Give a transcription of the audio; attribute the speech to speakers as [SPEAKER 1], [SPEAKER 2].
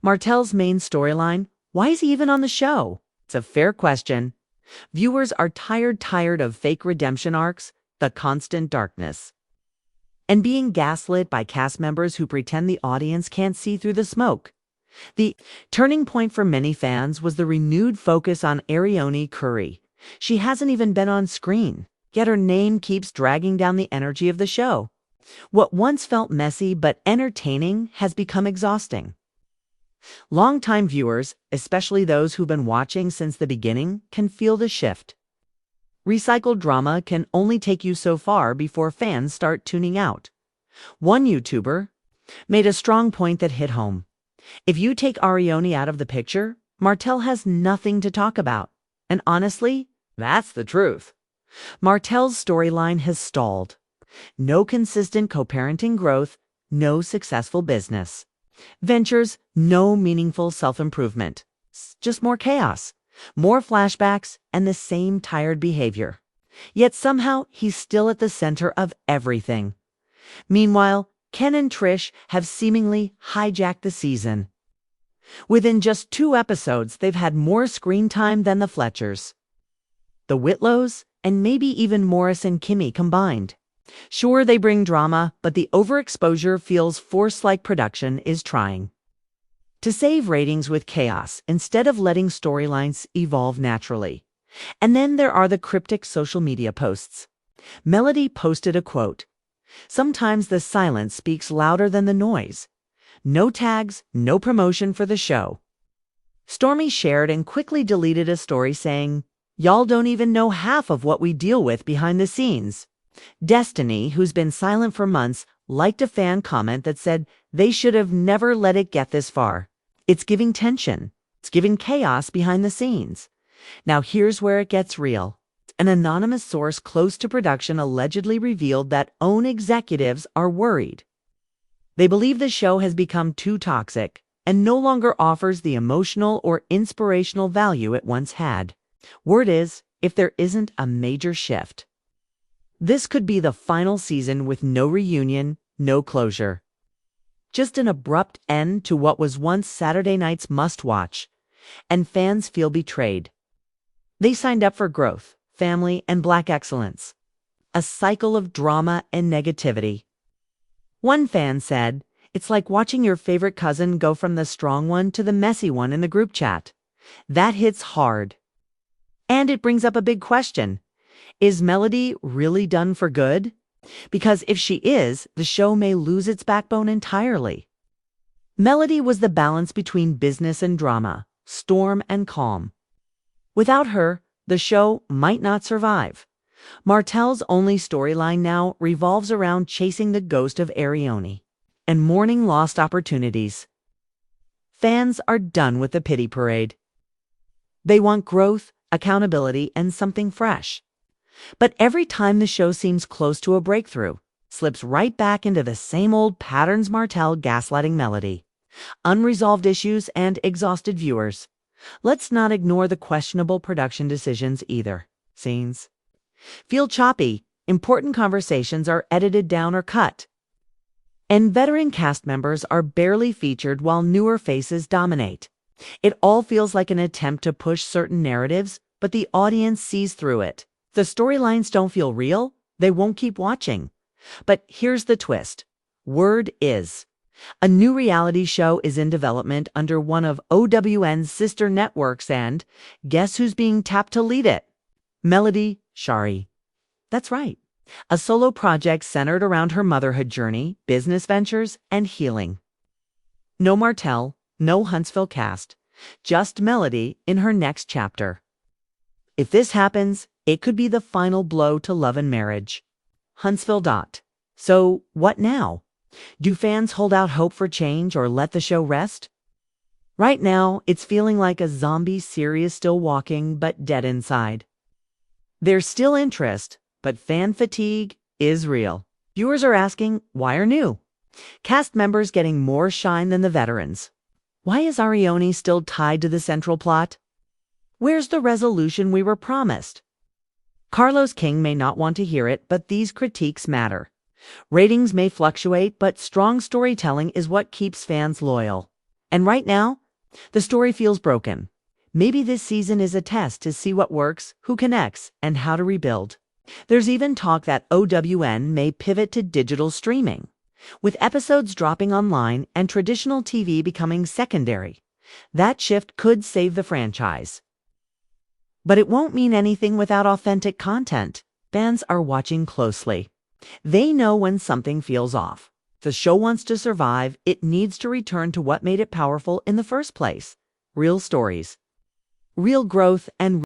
[SPEAKER 1] Martell's main storyline, why is he even on the show? It's a fair question. Viewers are tired of fake redemption arcs, the constant darkness, and being gaslit by cast members who pretend the audience can't see through the smoke. The turning point for many fans was the renewed focus on Arionne Curry. She hasn't even been on screen, yet her name keeps dragging down the energy of the show. What once felt messy but entertaining has become exhausting. Longtime viewers, especially those who've been watching since the beginning, can feel the shift. Recycled drama can only take you so far before fans start tuning out. One YouTuber made a strong point that hit home. If you take Arionne out of the picture, Martell has nothing to talk about. And honestly, that's the truth. Martell's storyline has stalled. No consistent co-parenting growth, no successful business ventures, no meaningful self-improvement. Just more chaos, more flashbacks, and the same tired behavior. Yet somehow he's still at the center of everything. Meanwhile, Ken and Trish have seemingly hijacked the season. Within just 2 episodes, they've had more screen time than the Fletchers, the Whitlows, and maybe even Morris and Kimmy combined. Sure, they bring drama, but the overexposure feels forced, like production is trying to save ratings with chaos instead of letting storylines evolve naturally. And then there are the cryptic social media posts. Melody posted a quote, "Sometimes the silence speaks louder than the noise." No tags, no promotion for the show. Stormy shared and quickly deleted a story saying, "Y'all don't even know half of what we deal with behind the scenes." Destiny, who's been silent for months, liked a fan comment that said they should have never let it get this far. It's giving tension. It's giving chaos behind the scenes. Now here's where it gets real. An anonymous source close to production allegedly revealed that OWN executives are worried. They believe the show has become too toxic and no longer offers the emotional or inspirational value it once had. Word is, if there isn't a major shift, this could be the final season with no reunion, no closure. Just an abrupt end to what was once Saturday night's must-watch, and fans feel betrayed. They signed up for growth, family, and Black excellence. A cycle of drama and negativity. One fan said, "It's like watching your favorite cousin go from the strong one to the messy one in the group chat." That hits hard. And it brings up a big question. Is Melody really done for good? Because if she is, the show may lose its backbone entirely. Melody was the balance between business and drama, storm and calm. Without her, the show might not survive. Martell's only storyline now revolves around chasing the ghost of Arionne and mourning lost opportunities. Fans are done with the pity parade. They want growth, accountability, and something fresh. But every time the show seems close to a breakthrough, slips right back into the same old patterns. Martell gaslighting Melody, unresolved issues, and exhausted viewers. Let's not ignore the questionable production decisions either. Scenes feel choppy, important conversations are edited down or cut, and veteran cast members are barely featured while newer faces dominate. It all feels like an attempt to push certain narratives, but the audience sees through it. The storylines don't feel real, they won't keep watching. But here's the twist. Word is, a new reality show is in development under one of OWN's sister networks, and guess who's being tapped to lead it? Melody Shari. That's right. A solo project centered around her motherhood journey, business ventures, and healing. No Martell, no Huntsville cast, just Melody in her next chapter. If this happens, it could be the final blow to love and marriage. Huntsville. So what now? Do fans hold out hope for change or let the show rest? Right now, it's feeling like a zombie series still walking but dead inside. There's still interest, but fan fatigue is real. Viewers are asking, why are new cast members getting more shine than the veterans? Why is Arionne still tied to the central plot? Where's the resolution we were promised? Carlos King may not want to hear it, but these critiques matter. Ratings may fluctuate, but strong storytelling is what keeps fans loyal. And right now, the story feels broken. Maybe this season is a test to see what works, who connects, and how to rebuild. There's even talk that OWN may pivot to digital streaming, with episodes dropping online and traditional TV becoming secondary. That shift could save the franchise. But it won't mean anything without authentic content. Fans are watching closely. They know when something feels off. If the show wants to survive, it needs to return to what made it powerful in the first place: real stories, real growth, and